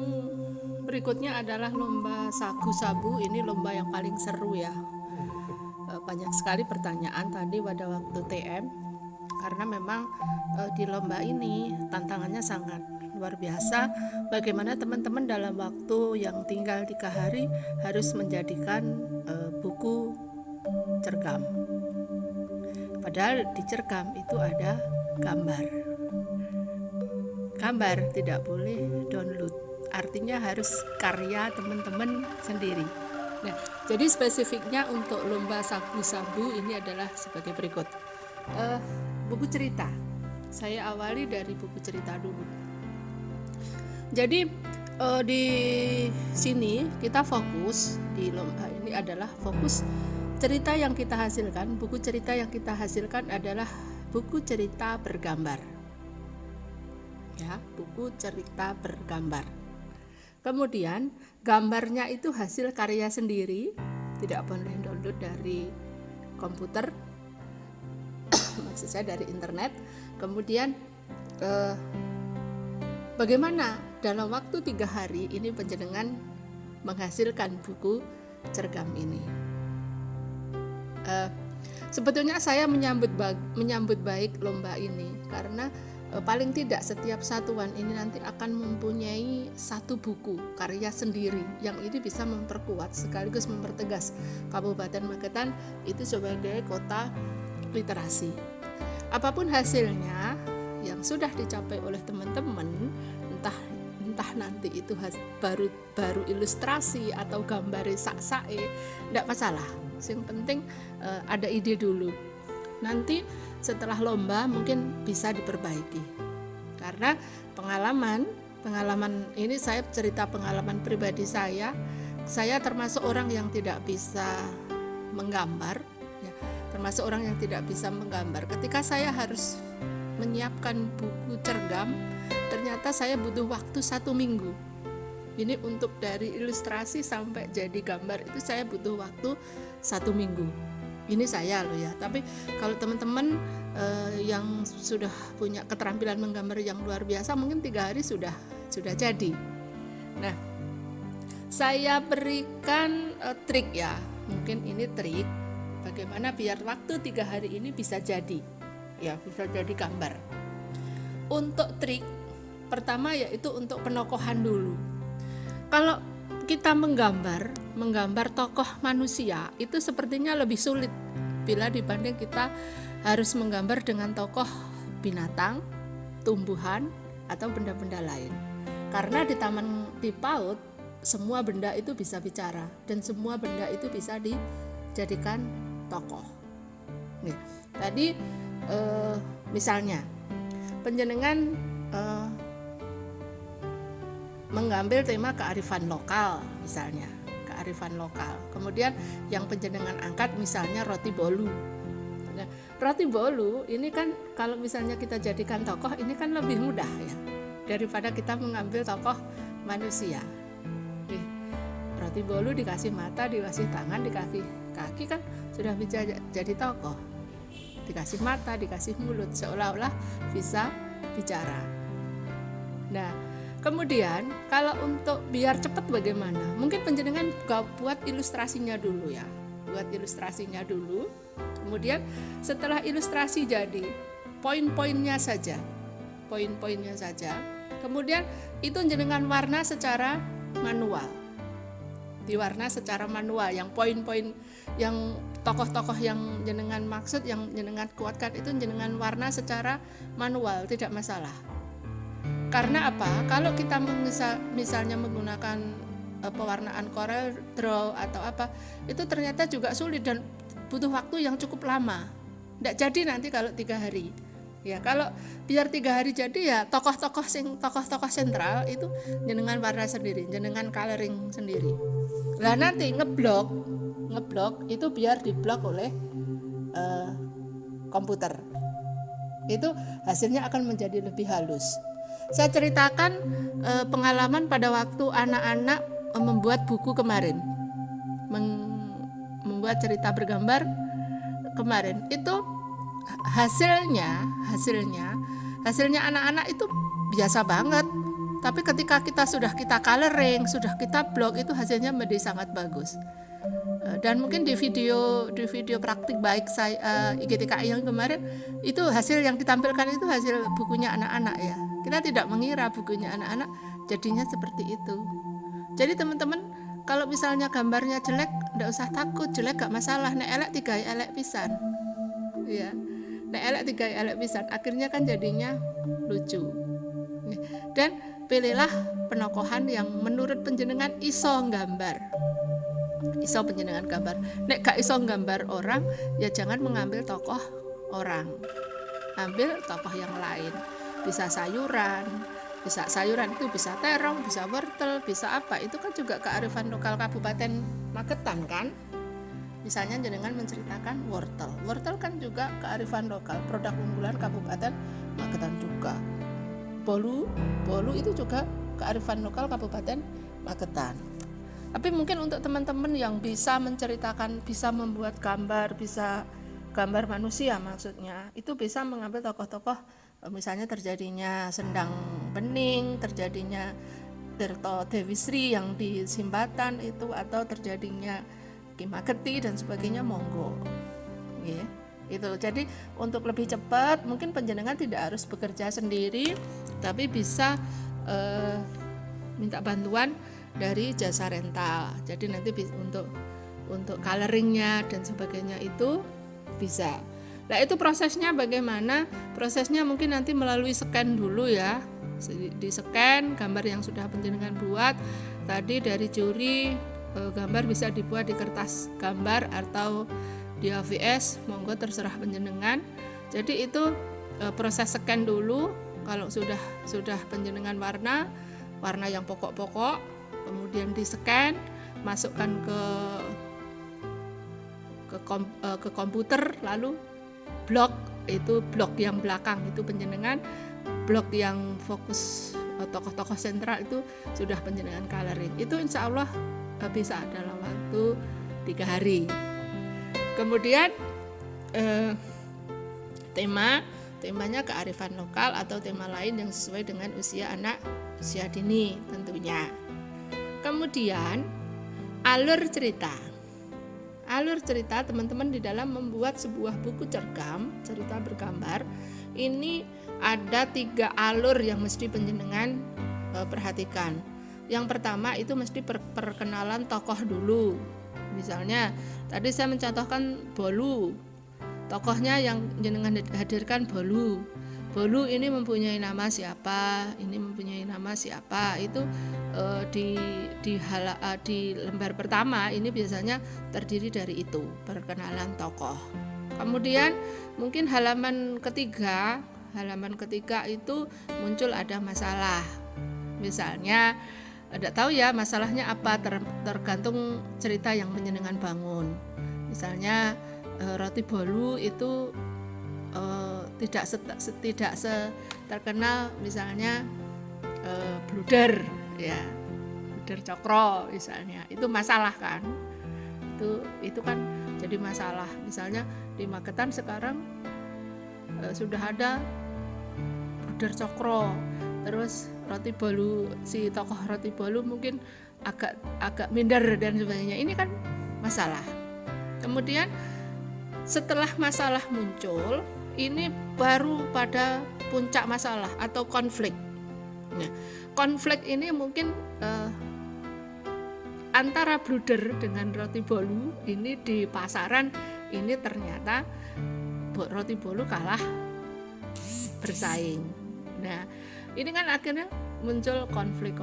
berikutnya adalah lomba sagu-sabu. Ini lomba yang paling seru ya. Banyak sekali pertanyaan tadi pada waktu TM, karena memang di lomba ini tantangannya sangat luar biasa. Bagaimana teman-teman dalam waktu yang tinggal 3 hari harus menjadikan buku cergam. Padahal di cergam itu ada gambar. Gambar tidak boleh download, artinya harus karya teman-teman sendiri. Nah, jadi spesifiknya untuk lomba sabu-sabu ini adalah sebagai berikut. Buku cerita, saya awali dari buku cerita dulu. Jadi di sini kita fokus di lomba ini adalah fokus cerita yang kita hasilkan. Buku cerita yang kita hasilkan adalah buku cerita bergambar. Ya, buku cerita bergambar. Kemudian gambarnya itu hasil karya sendiri, tidak boleh download dari komputer, maksud saya dari internet. Kemudian bagaimana dalam waktu 3 hari ini penjenengan menghasilkan buku cergam ini. Sebetulnya saya menyambut baik lomba ini karena paling tidak setiap satuan ini nanti akan mempunyai satu buku karya sendiri yang ini bisa memperkuat sekaligus mempertegas Kabupaten Magetan itu sebagai kota literasi. Apapun hasilnya yang sudah dicapai oleh teman-teman, entah nanti itu baru ilustrasi atau gambar sak-sae, tidak masalah. Yang penting ada ide dulu. Nanti setelah lomba mungkin bisa diperbaiki. Karena pengalaman ini saya cerita pengalaman pribadi saya. Saya termasuk orang yang tidak bisa menggambar, ya, termasuk orang yang tidak bisa menggambar. Ketika saya harus menyiapkan buku cergam, ternyata saya butuh waktu 1 minggu. Ini untuk dari ilustrasi sampai jadi gambar itu saya butuh waktu 1 minggu. Ini saya loh ya, tapi kalau teman-teman yang sudah punya keterampilan menggambar yang luar biasa mungkin 3 hari sudah jadi. Nah, saya berikan trik ya, mungkin ini trik bagaimana biar waktu 3 hari ini bisa jadi gambar. Untuk trik pertama yaitu untuk penokohan dulu. Kalau kita menggambar tokoh manusia itu sepertinya lebih sulit bila dibanding kita harus menggambar dengan tokoh binatang, tumbuhan, atau benda-benda lain. Karena di PAUD semua benda itu bisa bicara dan semua benda itu bisa dijadikan tokoh. Nih, tadi misalnya penjenengan mengambil tema kearifan lokal misalnya, kearifan lokal. Kemudian yang penjenengan angkat misalnya roti bolu. Nah, roti bolu ini kan kalau misalnya kita jadikan tokoh ini kan lebih mudah ya daripada kita mengambil tokoh manusia. Roti bolu dikasih mata, dikasih tangan, dikasih kaki kan sudah bisa jadi tokoh. Dikasih mata, dikasih mulut, seolah-olah bisa bicara. Nah, kemudian kalau untuk biar cepat bagaimana? Mungkin penjenengan buat ilustrasinya dulu ya. Buat ilustrasinya dulu. Kemudian setelah ilustrasi jadi, poin-poinnya saja. Poin-poinnya saja. Kemudian itu jenengan warna secara manual. Diwarna secara manual, yang poin-poin yang tokoh-tokoh yang jenengan maksud, yang jenengan kuatkan itu jenengan warna secara manual, tidak masalah. Karena apa? Kalau kita misalnya menggunakan pewarnaan Corel Draw atau apa, itu ternyata juga sulit dan butuh waktu yang cukup lama. Tidak jadi nanti kalau 3 hari. Ya, kalau biar 3 hari jadi ya tokoh-tokoh sentral itu jenengan warna sendiri, jenengan coloring sendiri. Lah nanti ngeblok itu biar diblok oleh komputer. Itu hasilnya akan menjadi lebih halus. Saya ceritakan pengalaman pada waktu anak-anak membuat buku kemarin, membuat cerita bergambar kemarin. Itu hasilnya anak-anak itu biasa banget, Tapi ketika kita coloring, sudah kita blok, itu hasilnya menjadi sangat bagus. Dan mungkin di video praktik baik saya IGTKI yang kemarin itu hasil yang ditampilkan itu hasil bukunya anak-anak ya. Kita tidak mengira bukunya anak-anak jadinya seperti itu. Jadi teman-teman, kalau misalnya gambarnya jelek, enggak usah takut, jelek gak masalah, nek elek tiga elek pisan. Ya. Nek elek tiga elek pisan, akhirnya kan jadinya lucu. Dan pilihlah penokohan yang menurut panjenengan iso penjenengan gambar. Nek gak iso gambar orang, ya jangan mengambil tokoh orang, ambil tokoh yang lain. Bisa sayuran itu bisa terong, bisa wortel, bisa apa, itu kan juga kearifan lokal Kabupaten Magetan kan. Misalnya jenengan menceritakan wortel kan juga kearifan lokal, produk unggulan Kabupaten Magetan juga. Bolu itu juga kearifan lokal Kabupaten Magetan. Tapi mungkin untuk teman-teman yang bisa menceritakan, bisa membuat gambar, bisa gambar manusia maksudnya, itu bisa mengambil tokoh-tokoh, misalnya terjadinya Sendang Bening, terjadinya Tirto Dewi Sri yang di Simbatan itu, atau terjadinya Ki Mageti dan sebagainya, monggo. Itu. Jadi untuk lebih cepat mungkin panjenengan tidak harus bekerja sendiri, tapi bisa minta bantuan dari jasa rental. Jadi nanti untuk coloringnya dan sebagainya itu bisa. Nah itu prosesnya bagaimana? Prosesnya mungkin nanti melalui scan dulu ya. Di scan gambar yang sudah panjenengan buat tadi dari juri, gambar bisa dibuat di kertas gambar atau di AVS, monggo terserah panjenengan. Jadi itu proses scan dulu. Kalau sudah panjenengan warna yang pokok-pokok, kemudian di scan, masukkan ke komputer, lalu blok yang belakang itu panjenengan, blok yang fokus tokoh-tokoh sentral itu sudah panjenengan coloring. Itu insya Allah bisa dalam waktu 3 hari. Kemudian temanya kearifan lokal atau tema lain yang sesuai dengan usia anak, usia dini tentunya. Kemudian alur cerita teman-teman di dalam membuat sebuah buku cergam cerita bergambar ini ada 3 alur yang mesti panjenengan perhatikan. Yang pertama itu mesti perkenalan tokoh dulu. Misalnya tadi saya mencontohkan Bolu, tokohnya yang jenengan hadirkan Bolu ini mempunyai nama siapa, itu di lembar pertama ini biasanya terdiri dari itu, perkenalan tokoh. Kemudian mungkin halaman ketiga itu muncul ada masalah. Misalnya tidak tahu ya masalahnya apa, tergantung cerita yang panjenengan bangun. Misalnya roti Bolu itu tidak terkenal misalnya bluder ya, bluder cokro misalnya, itu masalah kan, itu kan jadi masalah. Misalnya di Magetan sekarang sudah ada bluder cokro, terus roti Bolu, si tokoh roti Bolu mungkin agak minder dan sebagainya, ini kan masalah. Kemudian setelah masalah muncul, ini baru pada puncak masalah atau konflik. Nah, konflik ini mungkin antara bluder dengan roti Bolu ini di pasaran, ini ternyata roti Bolu kalah bersaing. Nah, ini kan akhirnya muncul konflik.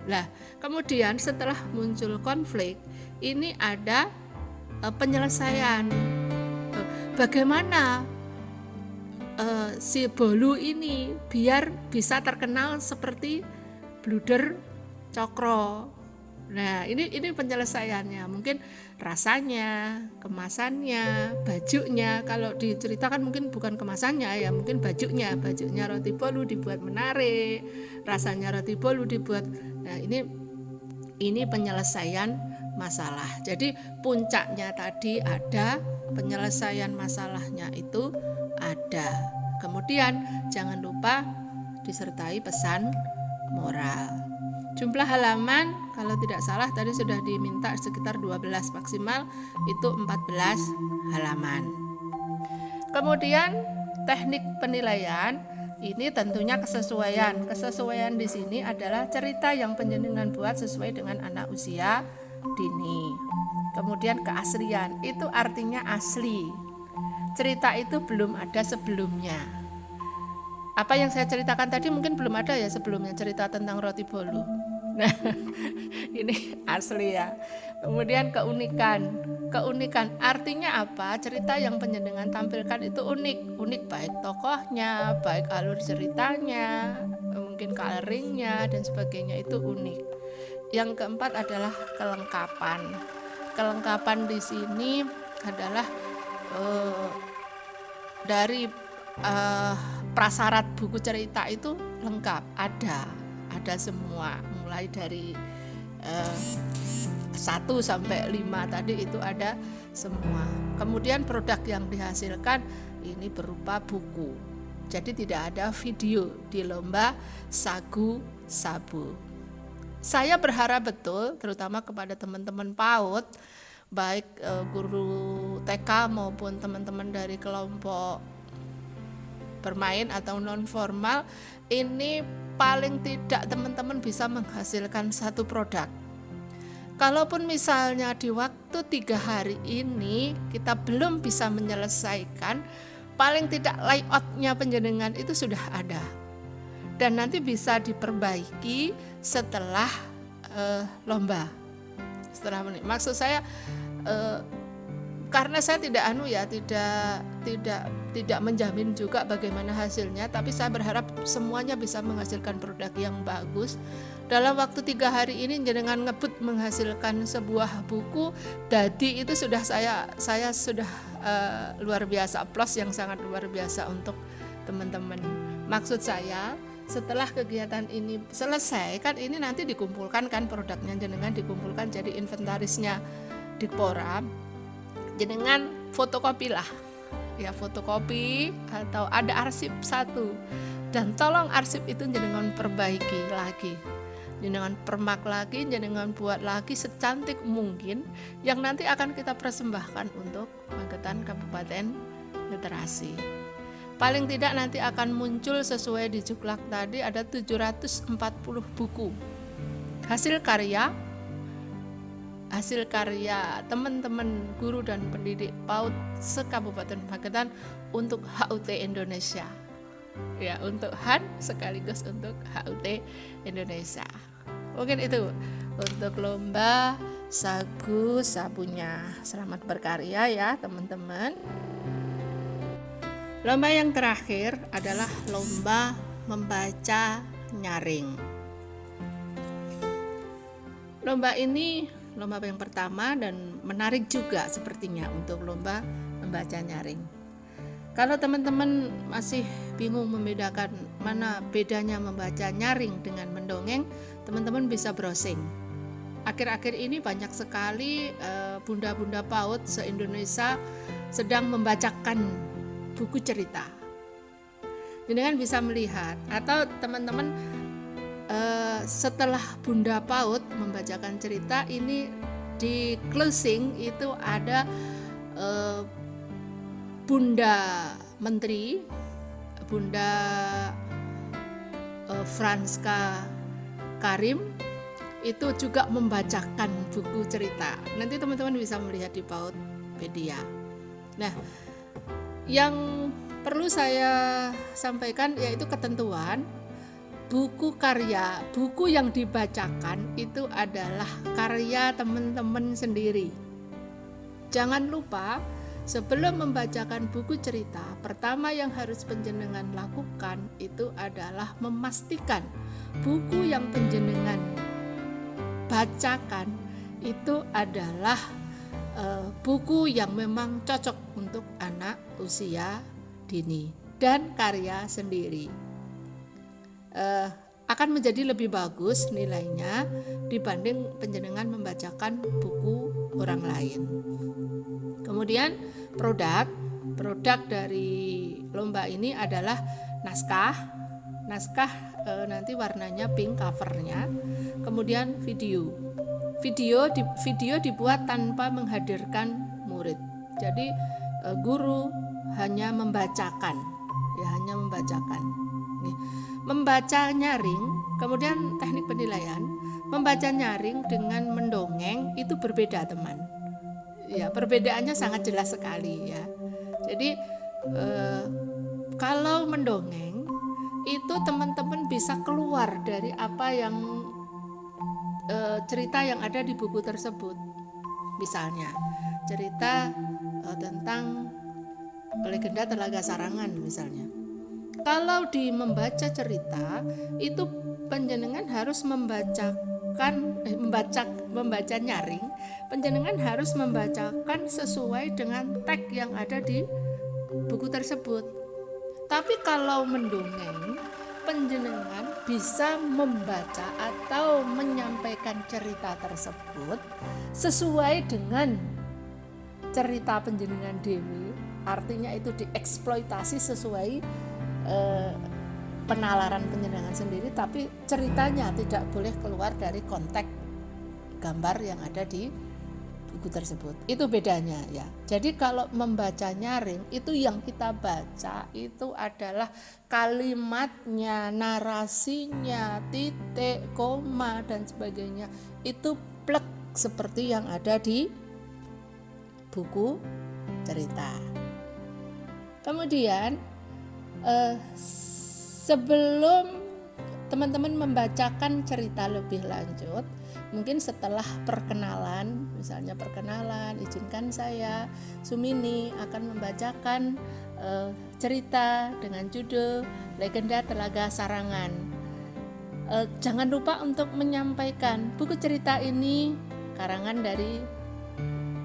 Nah, kemudian setelah muncul konflik, ini ada penyelesaian. Bagaimana si Bolu ini biar bisa terkenal seperti bluder cokro. Nah, ini penyelesaiannya. Mungkin rasanya, kemasannya, bajunya. Kalau diceritakan mungkin bukan kemasannya ya, mungkin bajunya roti Bolu dibuat menarik, rasanya roti Bolu dibuat. Nah, ini penyelesaian masalah. Jadi puncaknya tadi ada, penyelesaian masalahnya itu ada. Kemudian jangan lupa disertai pesan moral. Jumlah halaman kalau tidak salah tadi sudah diminta sekitar 12, maksimal itu 14 halaman. Kemudian teknik penilaian ini tentunya kesesuaian. Kesesuaian di sini adalah cerita yang penjenengan buat sesuai dengan anak usia dini. Kemudian keaslian, itu artinya asli. Cerita itu belum ada sebelumnya. Apa yang saya ceritakan tadi mungkin belum ada ya sebelumnya, cerita tentang roti bolu. Nah, ini asli ya. Kemudian keunikan artinya apa? Cerita yang penjenengan tampilkan itu unik baik tokohnya, baik alur ceritanya, mungkin coloringnya dan sebagainya, itu unik. Yang keempat adalah kelengkapan. Kelengkapan di sini adalah dari prasyarat buku cerita itu lengkap, ada semua, mulai dari 1 sampai 5 tadi itu ada semua. Kemudian produk yang dihasilkan ini berupa buku. Jadi tidak ada video di lomba sagu sabu. Saya berharap betul terutama kepada teman-teman PAUD, baik guru TK maupun teman-teman dari kelompok bermain atau non formal, ini paling tidak teman-teman bisa menghasilkan satu produk. Kalaupun misalnya di waktu 3 hari ini kita belum bisa menyelesaikan, paling tidak layoutnya penjenengan itu sudah ada dan nanti bisa diperbaiki setelah lomba. Maksud saya karena saya tidak menjamin juga bagaimana hasilnya, tapi saya berharap semuanya bisa menghasilkan produk yang bagus. Dalam waktu 3 hari ini jenengan ngebut menghasilkan sebuah buku dadi, itu sudah saya sudah luar biasa, plus yang sangat luar biasa untuk teman-teman. Maksud saya setelah kegiatan ini selesai, kan ini nanti dikumpulkan kan produknya, jenengan dikumpulkan jadi inventarisnya di Pora, jenengan fotokopilah ya, fotokopi atau ada arsip satu, dan tolong arsip itu jenengan perbaiki lagi, jenengan permak lagi, jenengan buat lagi secantik mungkin yang nanti akan kita persembahkan untuk Magetan Kabupaten Literasi. Paling tidak nanti akan muncul sesuai di Juklak tadi ada 740 buku hasil karya teman-teman guru dan pendidik PAUD se-Kabupaten Magetan untuk HUT Indonesia. Ya, untuk HAN sekaligus untuk HUT Indonesia. Mungkin itu untuk lomba sagu sabunya. Selamat berkarya ya teman-teman. Lomba yang terakhir adalah lomba membaca nyaring. Lomba ini lomba yang pertama dan menarik juga sepertinya untuk lomba membaca nyaring. Kalau teman-teman masih bingung membedakan mana bedanya membaca nyaring dengan mendongeng, teman-teman bisa browsing. Akhir-akhir ini banyak sekali bunda-bunda PAUD se-Indonesia sedang membacakan buku cerita. Jenengan bisa melihat, atau teman-teman setelah Bunda PAUD membacakan cerita ini di closing itu ada Bunda Menteri, Bunda Franska Karim itu juga membacakan buku cerita. Nanti teman-teman bisa melihat di PAUDpedia. Nah, yang perlu saya sampaikan yaitu ketentuan buku yang dibacakan itu adalah karya teman-teman sendiri. Jangan lupa sebelum membacakan buku cerita, pertama yang harus penjenengan lakukan itu adalah memastikan buku yang penjenengan bacakan itu adalah buku yang memang cocok untuk anak usia dini dan karya sendiri. Akan menjadi lebih bagus nilainya dibanding penjenengan membacakan buku orang lain. Kemudian produk dari lomba ini adalah naskah naskah nanti warnanya pink covernya, kemudian video dibuat tanpa menghadirkan murid. Jadi guru hanya membacakan, hanya membacakan. Nih, membaca nyaring, kemudian teknik penilaian, membaca nyaring dengan mendongeng itu berbeda, teman. Ya, perbedaannya sangat jelas sekali ya. Jadi kalau mendongeng itu teman-teman bisa keluar dari apa yang cerita yang ada di buku tersebut. Misalnya cerita tentang legenda Telaga Sarangan misalnya. Kalau di membaca cerita itu panjenengan harus membaca nyaring, panjenengan harus membacakan sesuai dengan teks yang ada di buku tersebut. Tapi kalau mendongeng, panjenengan bisa membaca atau menyampaikan cerita tersebut sesuai dengan cerita panjenengan dewi, artinya itu dieksploitasi sesuai penalaran panjenengan sendiri, tapi ceritanya tidak boleh keluar dari konteks gambar yang ada di buku tersebut. Itu bedanya ya. Jadi kalau membaca nyaring itu yang kita baca itu adalah kalimatnya, narasinya, titik, koma dan sebagainya. Itu plek seperti yang ada di buku cerita. Kemudian sebelum teman-teman membacakan cerita lebih lanjut, mungkin setelah perkenalan, misalnya perkenalan, izinkan saya Sumini akan membacakan cerita dengan judul Legenda Telaga Sarangan. Jangan lupa untuk menyampaikan buku cerita ini karangan dari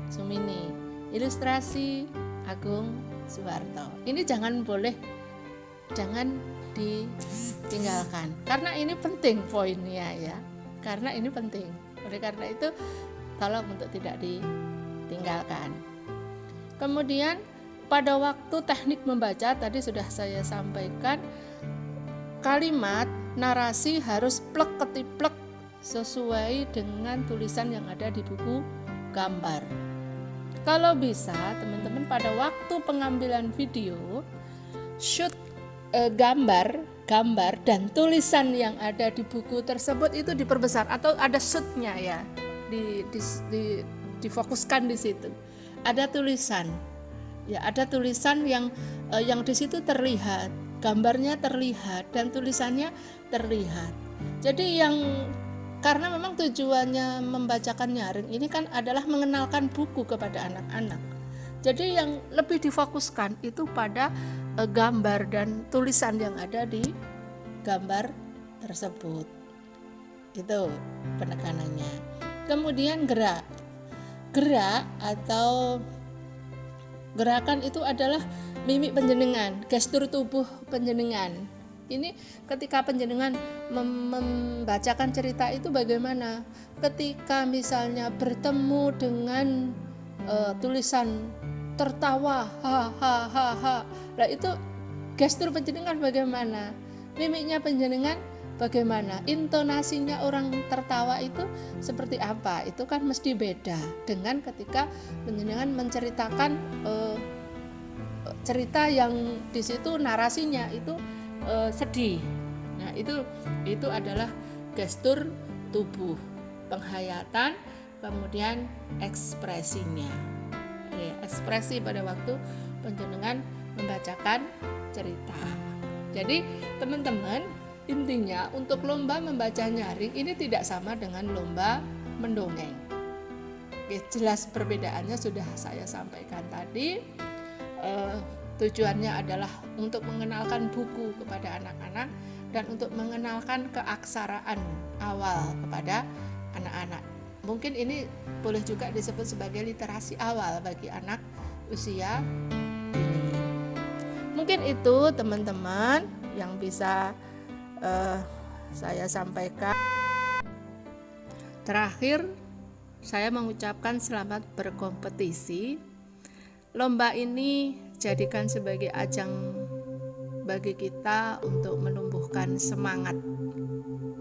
Sumini, ilustrasi Agung Suharto. Ini jangan ditinggalkan karena ini penting poinnya ya. Karena ini penting. Oleh karena itu tolong untuk tidak ditinggalkan. Kemudian pada waktu teknik membaca tadi sudah saya sampaikan, kalimat narasi harus plek-ketiplek sesuai dengan tulisan yang ada di buku gambar. Kalau bisa teman-teman pada waktu pengambilan video shoot gambar dan tulisan yang ada di buku tersebut itu diperbesar atau ada shootnya ya, difokuskan di situ. Ada tulisan, ya ada tulisan yang di situ terlihat, gambarnya terlihat dan tulisannya terlihat. Jadi karena memang tujuannya membacakan nyaring ini kan adalah mengenalkan buku kepada anak-anak. Jadi yang lebih difokuskan itu pada gambar dan tulisan yang ada di gambar tersebut. Itu penekanannya. Kemudian gerak atau gerakan itu adalah mimik panjenengan, gestur tubuh panjenengan. Ini ketika panjenengan membacakan cerita itu bagaimana? Ketika misalnya bertemu dengan tulisan tertawa, ha. Nah itu gestur panjenengan bagaimana? Mimiknya panjenengan bagaimana? Intonasinya orang tertawa itu seperti apa? Itu kan mesti beda dengan ketika panjenengan menceritakan cerita yang di situ narasinya itu sedih. Nah itu adalah gestur tubuh, penghayatan, kemudian ekspresinya. Ekspresi pada waktu panjenengan membacakan cerita. Jadi teman-teman, intinya untuk lomba membaca nyaring ini tidak sama dengan lomba mendongeng. Jelas perbedaannya sudah saya sampaikan tadi. Tujuannya adalah untuk mengenalkan buku kepada anak-anak dan untuk mengenalkan keaksaraan awal kepada anak-anak. Mungkin ini boleh juga disebut sebagai literasi awal bagi anak usia ini. Mungkin itu teman-teman yang bisa saya sampaikan. Terakhir, saya mengucapkan selamat berkompetisi. Lomba ini jadikan sebagai ajang bagi kita untuk menumbuhkan semangat.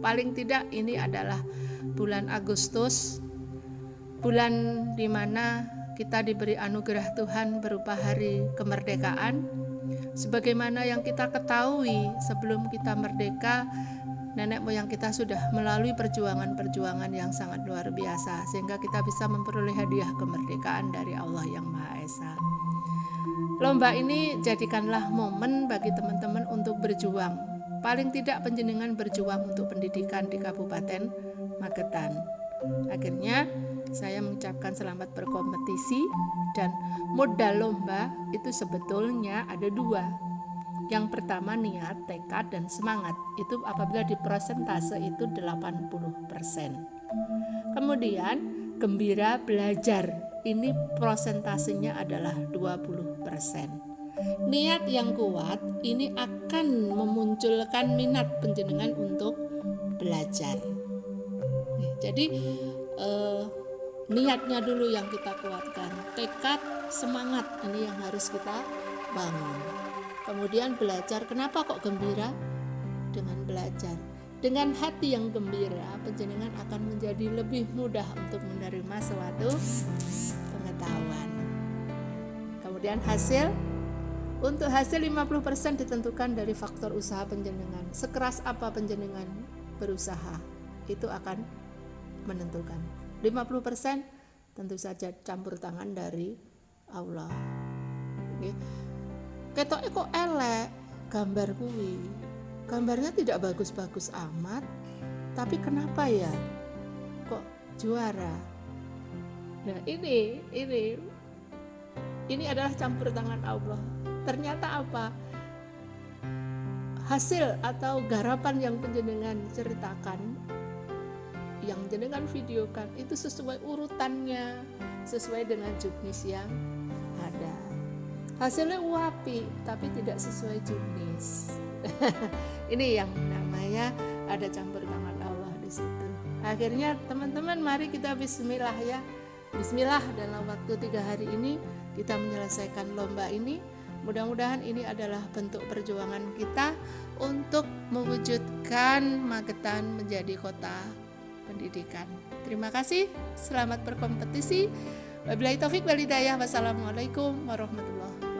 Paling tidak ini adalah bulan Agustus, bulan di mana kita diberi anugerah Tuhan berupa hari kemerdekaan. Sebagaimana yang kita ketahui, sebelum kita merdeka, nenek moyang kita sudah melalui perjuangan-perjuangan yang sangat luar biasa, sehingga kita bisa memperoleh hadiah kemerdekaan dari Allah yang Maha Esa. Lomba ini jadikanlah momen bagi teman-teman untuk berjuang. Paling tidak panjenengan berjuang untuk pendidikan di Kabupaten Magetan. Akhirnya saya mengucapkan selamat berkompetisi, dan modal lomba itu sebetulnya ada dua. Yang pertama niat, tekad, dan semangat. Itu apabila di persentase itu 80%. Kemudian gembira belajar. Ini prosentasenya adalah 20%. Niat yang kuat ini akan memunculkan minat panjenengan untuk belajar. Jadi niatnya dulu yang kita kuatkan, tekad, semangat ini yang harus kita bangun. Kemudian belajar. Kenapa kok gembira? Dengan belajar, dengan hati yang gembira, panjenengan akan menjadi lebih mudah untuk menerima suatu pengetahuan. Kemudian hasil. Untuk hasil 50% ditentukan dari faktor usaha panjenengan. Sekeras apa panjenengan berusaha, itu akan menentukan. 50% tentu saja campur tangan dari Allah. Ketoke kok elek gambar kuwi. Gambarnya tidak bagus-bagus amat, tapi kenapa ya kok juara? Nah, ini adalah campur tangan Allah. Ternyata apa? Hasil atau garapan yang panjenengan ceritakan, yang jenengan videokan, itu sesuai urutannya, sesuai dengan juknis yang ada. Hasilnya wapi, tapi tidak sesuai juknis. Ini yang namanya ada campur tangan Allah di situ. Akhirnya teman-teman, mari kita bismillah ya. Bismillah, dalam waktu 3 hari ini kita menyelesaikan lomba ini. Mudah-mudahan ini adalah bentuk perjuangan kita untuk mewujudkan Magetan menjadi kota pendidikan. Terima kasih, selamat berkompetisi. Wabillahi taufik wal hidayah. Wassalamualaikum warahmatullahi wabarakatuh.